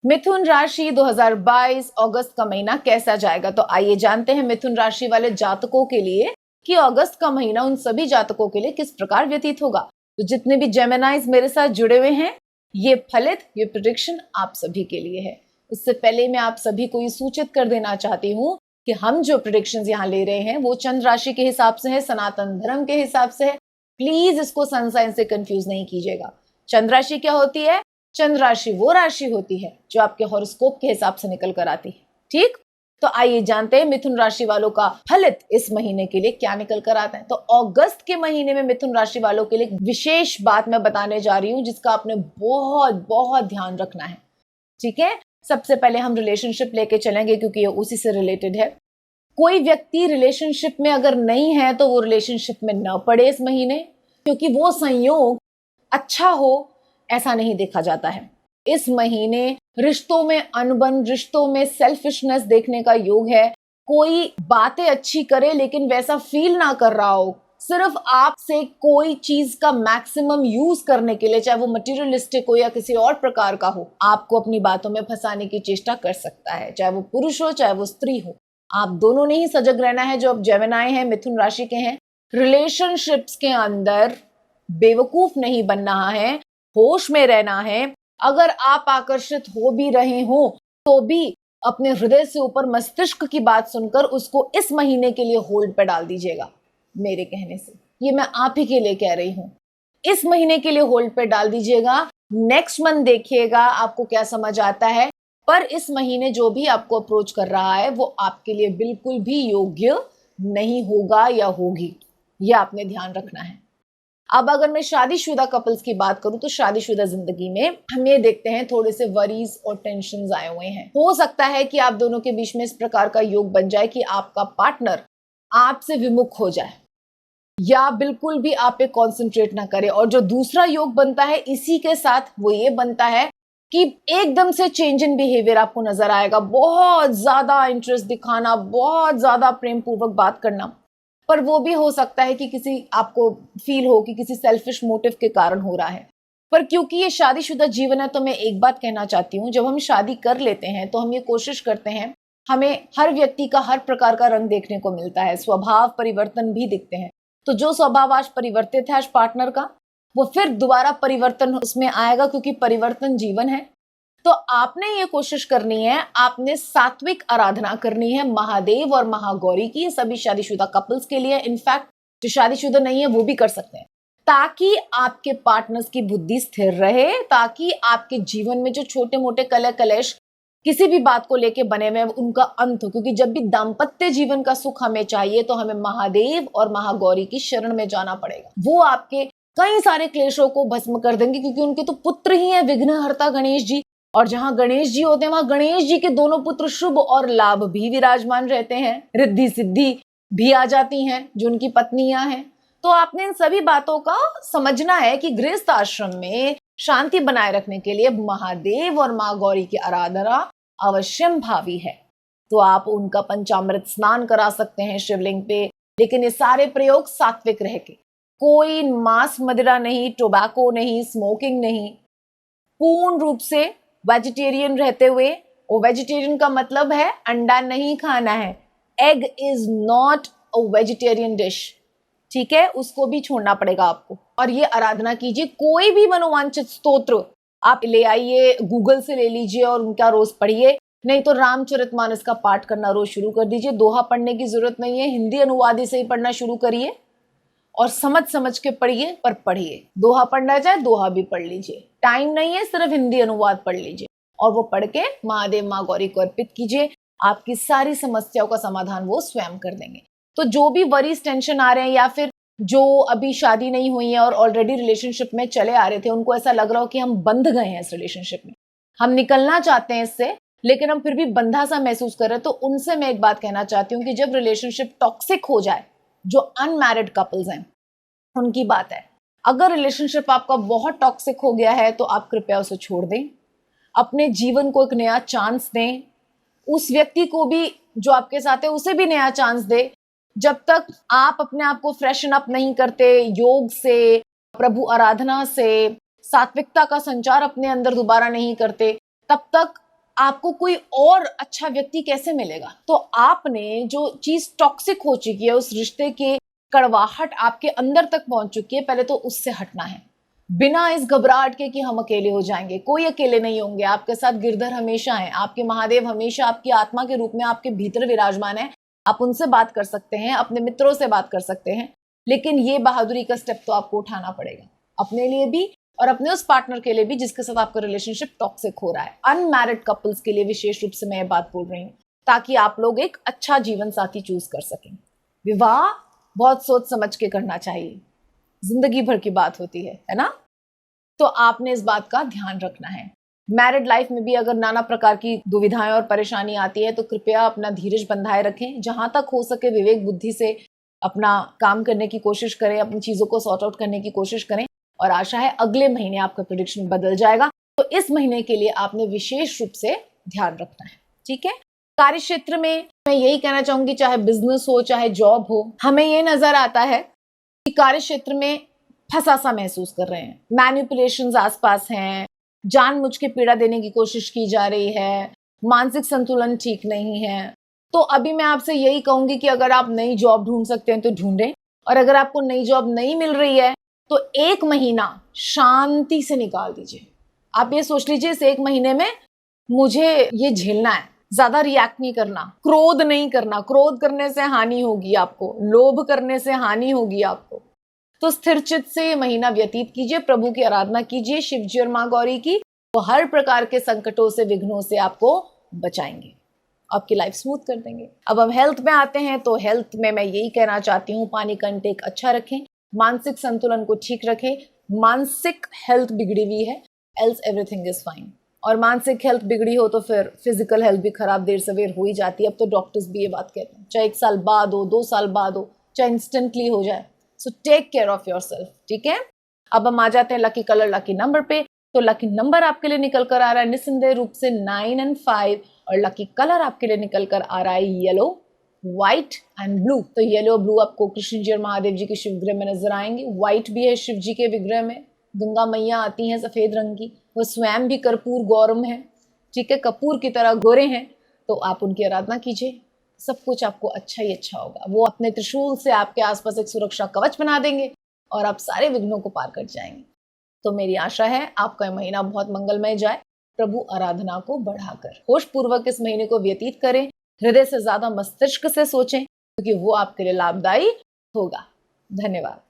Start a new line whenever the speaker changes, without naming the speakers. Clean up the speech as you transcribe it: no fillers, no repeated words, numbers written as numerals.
मिथुन राशि 2022 अगस्त का महीना कैसा जाएगा, तो आइए जानते हैं मिथुन राशि वाले जातकों के लिए कि अगस्त का महीना उन सभी जातकों के लिए किस प्रकार व्यतीत होगा। तो जितने भी जेमिनाइज मेरे साथ जुड़े हुए हैं, ये प्रेडिक्शन आप सभी के लिए है। इससे पहले मैं आप सभी को ये सूचित कर देना चाहती हूँ कि हम जो प्रेडिक्शंस यहाँ ले रहे हैं वो चंद्र राशि के हिसाब से है, सनातन धर्म के हिसाब से है। प्लीज इसको सन साइन से कंफ्यूज नहीं कीजिएगा। चंद्र राशि क्या होती है? चंद्र राशि वो राशि होती है जो आपके हॉरोस्कोप के हिसाब से निकल कर आती है। ठीक, तो आइए जानते हैं मिथुन राशि वालों का फलित इस महीने के लिए क्या निकल कर आता है। तो अगस्त के महीने में मिथुन राशि वालों के लिए विशेष बात मैं बताने जा रही हूँ जिसका आपने बहुत बहुत ध्यान रखना है। ठीक है, सबसे पहले हम रिलेशनशिप लेके चलेंगे क्योंकि ये उसी से रिलेटेड है। कोई व्यक्ति रिलेशनशिप में अगर नहीं है तो वो रिलेशनशिप में न पड़े इस महीने, क्योंकि वो संयोग अच्छा हो ऐसा नहीं देखा जाता है। इस महीने रिश्तों में अनबन, रिश्तों में सेल्फिशनेस देखने का योग है। कोई बातें अच्छी करे लेकिन वैसा फील ना कर रहा हो, सिर्फ आपसे कोई चीज का मैक्सिमम यूज करने के लिए, चाहे वो मटेरियलिस्टिक हो या किसी और प्रकार का हो, आपको अपनी बातों में फंसाने की चेष्टा कर सकता है। चाहे वो पुरुष हो चाहे वो स्त्री हो, आप दोनों ने ही सजग रहना है। जो अब जेमिनाई हैं, मिथुन राशि के हैं, रिलेशनशिप्स के अंदर बेवकूफ नहीं बनना है, होश में रहना है। अगर आप आकर्षित हो भी रहे हो तो भी अपने हृदय से ऊपर मस्तिष्क की बात सुनकर उसको इस महीने के लिए होल्ड पे डाल दीजिएगा। मेरे कहने से ये मैं आप ही के लिए कह रही हूं, इस महीने के लिए होल्ड पे डाल दीजिएगा। नेक्स्ट मंथ देखिएगा आपको क्या समझ आता है। पर इस महीने जो भी आपको अप्रोच कर रहा है वो आपके लिए बिल्कुल भी योग्य नहीं होगा या होगी, यह आपने ध्यान रखना है। अब अगर मैं शादीशुदा कपल्स की बात करूं तो शादीशुदा जिंदगी में हम ये देखते हैं थोड़े से वरीज और टेंशन्स आए हुए हैं। हो सकता है कि आप दोनों के बीच में इस प्रकार का योग बन जाए कि आपका पार्टनर आपसे विमुख हो जाए या बिल्कुल भी आप पे कॉन्सेंट्रेट ना करे। और जो दूसरा योग बनता है इसी के साथ वो ये बनता है कि एकदम से चेंज इन बिहेवियर आपको नजर आएगा। बहुत ज्यादा इंटरेस्ट दिखाना, बहुत ज्यादा प्रेम पूर्वक बात करना, पर वो भी हो सकता है कि किसी आपको फील हो कि किसी सेल्फिश मोटिव के कारण हो रहा है। पर क्योंकि ये शादीशुदा जीवन है तो मैं एक बात कहना चाहती हूँ, जब हम शादी कर लेते हैं तो हम ये कोशिश करते हैं, हमें हर व्यक्ति का हर प्रकार का रंग देखने को मिलता है, स्वभाव परिवर्तन भी दिखते हैं। तो जो स्वभाव आज परिवर्तित है आज पार्टनर का, वो फिर दोबारा परिवर्तन उसमें आएगा क्योंकि परिवर्तन जीवन है। तो आपने ये कोशिश करनी है, आपने सात्विक आराधना करनी है महादेव और महागौरी की। ये सभी शादीशुदा कपल्स के लिए, इनफैक्ट जो शादीशुदा नहीं है वो भी कर सकते हैं, ताकि आपके पार्टनर्स की बुद्धि स्थिर रहे, ताकि आपके जीवन में जो छोटे मोटे कलह कलेश किसी भी बात को लेके बने हुए उनका अंत हो। क्योंकि जब भी दाम्पत्य जीवन का सुख हमें चाहिए तो हमें महादेव और महागौरी की शरण में जाना पड़ेगा। वो आपके कई सारे क्लेशों को भस्म कर देंगे, क्योंकि उनके तो पुत्र ही है विघ्नहर्ता गणेश जी। और जहां गणेश जी होते हैं वहां गणेश जी के दोनों पुत्र शुभ और लाभ भी विराजमान रहते हैं, रिद्धि सिद्धि भी आ जाती हैं जो उनकी पत्नियां हैं। तो आपने इन सभी बातों का समझना है कि गृहस्थ आश्रम में शांति बनाए रखने के लिए महादेव और माँ गौरी की आराधना अवश्यम भावी है। तो आप उनका पंचामृत स्नान करा सकते हैं शिवलिंग पे, लेकिन ये सारे प्रयोग सात्विक रह के, कोई मांस मदिरा नहीं, टोबैको नहीं, स्मोकिंग नहीं, पूर्ण रूप से वेजिटेरियन रहते हुए। वो वेजिटेरियन का मतलब है अंडा नहीं खाना है। Egg is not a vegetarian dish, ठीक है, उसको भी छोड़ना पड़ेगा आपको। और ये आराधना कीजिए, कोई भी मनोवांछित स्तोत्र आप ले आइए, गूगल से ले लीजिए और उनका रोज पढ़िए। नहीं तो रामचरितमानस का पाठ करना रोज शुरू कर दीजिए। दोहा पढ़ने की जरूरत नहीं है, हिंदी अनुवादी से ही पढ़ना शुरू करिए और समझ समझ के पढ़िए, पर पढ़िए। दोहा पढ़ना चाहे दोहा भी पढ़ लीजिए, टाइम नहीं है सिर्फ हिंदी अनुवाद पढ़ लीजिए और वो पढ़ के महादेव माँ गौरी को अर्पित कीजिए। आपकी सारी समस्याओं का समाधान वो स्वयं कर देंगे। तो जो भी वरीज टेंशन आ रहे हैं या फिर जो अभी शादी नहीं हुई है और ऑलरेडी रिलेशनशिप में चले आ रहे थे, उनको ऐसा लग रहा हो कि हम बंध गए हैं इस रिलेशनशिप में, हम निकलना चाहते हैं इससे लेकिन हम फिर भी बंधा सा महसूस कर रहे हैं, तो उनसे मैं एक बात कहना चाहती हूँ कि जब रिलेशनशिप टॉक्सिक हो जाए, जो अनमैरिड कपल्स हैं उनकी बात है, अगर रिलेशनशिप आपका बहुत टॉक्सिक हो गया है तो आप कृपया उसे छोड़ दें, अपने जीवन को एक नया चांस दें, उस व्यक्ति को भी जो आपके साथ है उसे भी नया चांस दे। जब तक आप अपने आप को फ्रेशन अप नहीं करते, योग से, प्रभु आराधना से, सात्विकता का संचार अपने अंदर दोबारा नहीं करते, तब तक आपको कोई और अच्छा व्यक्ति कैसे मिलेगा? तो आपने जो चीज टॉक्सिक हो चुकी है, उस रिश्ते के कड़वाहट आपके अंदर तक पहुंच चुकी है, पहले तो उससे हटना है, बिना इस घबराहट के कि हम अकेले हो जाएंगे। कोई अकेले नहीं होंगे, आपके साथ गिरधर हमेशा है, आपके महादेव हमेशा आपकी आत्मा के रूप में आपके भीतर विराजमान है। आप उनसे बात कर सकते हैं, अपने मित्रों से बात कर सकते हैं, लेकिन ये बहादुरी का स्टेप तो आपको उठाना पड़ेगा, अपने लिए भी और अपने उस पार्टनर के लिए भी जिसके साथ आपका रिलेशनशिप टॉक्सिक हो रहा है। अनमैरिड कपल्स के लिए विशेष रूप से मैं ये बात बोल रही हूँ, ताकि आप लोग एक अच्छा जीवन साथी चूज कर सकें। विवाह बहुत सोच समझ के करना चाहिए, जिंदगी भर की बात होती है ना? तो आपने इस बात का ध्यान रखना है। मैरिड लाइफ में भी अगर नाना प्रकार की दुविधाएं और परेशानी आती है तो कृपया अपना धीरज बंधाए रखें, जहां तक हो सके विवेक बुद्धि से अपना काम करने की कोशिश करें, अपनी चीजों को सॉर्ट आउट करने की कोशिश करें, और आशा है अगले महीने आपका प्रेडिक्शन बदल जाएगा। तो इस महीने के लिए आपने विशेष रूप से ध्यान रखना है, ठीक है? कार्य क्षेत्र में मैं यही कहना चाहूंगी, चाहे बिजनेस हो चाहे जॉब हो, हमें ये नजर आता है कि कार्य क्षेत्र में फंसा सा महसूस कर रहे हैं, मैनिपुलेशंस आसपास हैं, जानबूझ के पीड़ा देने की कोशिश की जा रही है, मानसिक संतुलन ठीक नहीं है। तो अभी मैं आपसे यही कहूंगी कि अगर आप नई जॉब ढूंढ सकते हैं तो ढूंढें, और अगर आपको नई जॉब नहीं मिल रही है तो 1 महीना शांति से निकाल दीजिए। आप ये सोच लीजिए इस 1 महीने में मुझे ये झेलना है, ज्यादा रिएक्ट नहीं करना, क्रोध नहीं करना, क्रोध करने से हानि होगी आपको, लोभ करने से हानि होगी आपको। तो स्थिर चित्त से ये महीना व्यतीत कीजिए, प्रभु की आराधना कीजिए, शिव जी और माँ गौरी की, वो हर प्रकार के संकटों से, विघ्नों से आपको बचाएंगे, आपकी लाइफ स्मूथ कर देंगे। अब हम हेल्थ में आते हैं, तो हेल्थ में मैं यही कहना चाहती हूँ, पानी का इंटेक अच्छा रखें, मानसिक संतुलन को ठीक रखें। मानसिक हेल्थ बिगड़ी हुई है, एल्स एवरीथिंग इज फाइन। और मानसिक हेल्थ बिगड़ी हो तो फिर फिजिकल हेल्थ भी खराब देर सवेर हो ही जाती है। अब तो डॉक्टर्स भी ये बात कहते हैं, चाहे 1 साल बाद हो, 2 साल बाद हो, चाहे इंस्टेंटली हो जाए। So take care of yourself, ठीक है? अब हम आ जाते हैं लकी कलर, लकी नंबर पे। तो लकी नंबर आपके लिए निकल कर आ रहा है निस्संदेह रूप से 9 और 5, और लकी कलर आपके लिए निकल कर आ रहा है येलो, व्हाइट एंड ब्लू। तो येलो ब्लू आपको कृष्ण जी और महादेव जी के शिव विग्रह में नजर आएंगे, व्हाइट भी है शिव जी के विग्रह में, गंगा मैया आती हैं सफेद रंग की, वो स्वयं भी कर्पूर गौरम है, ठीक है, कपूर की तरह गोरे हैं। तो आप उनकी आराधना कीजिए, सब कुछ आपको अच्छा ही अच्छा होगा। वो अपने त्रिशूल से आपके आसपास एक सुरक्षा कवच बना देंगे और आप सारे विघ्नों को पार कर जाएंगे। तो मेरी आशा है आपका यह महीना बहुत मंगलमय जाए, प्रभु आराधना को बढ़ाकर होश पूर्वक इस महीने को व्यतीत करें, हृदय से ज्यादा मस्तिष्क से सोचें, क्योंकि वो आपके लिए लाभदायी होगा। धन्यवाद।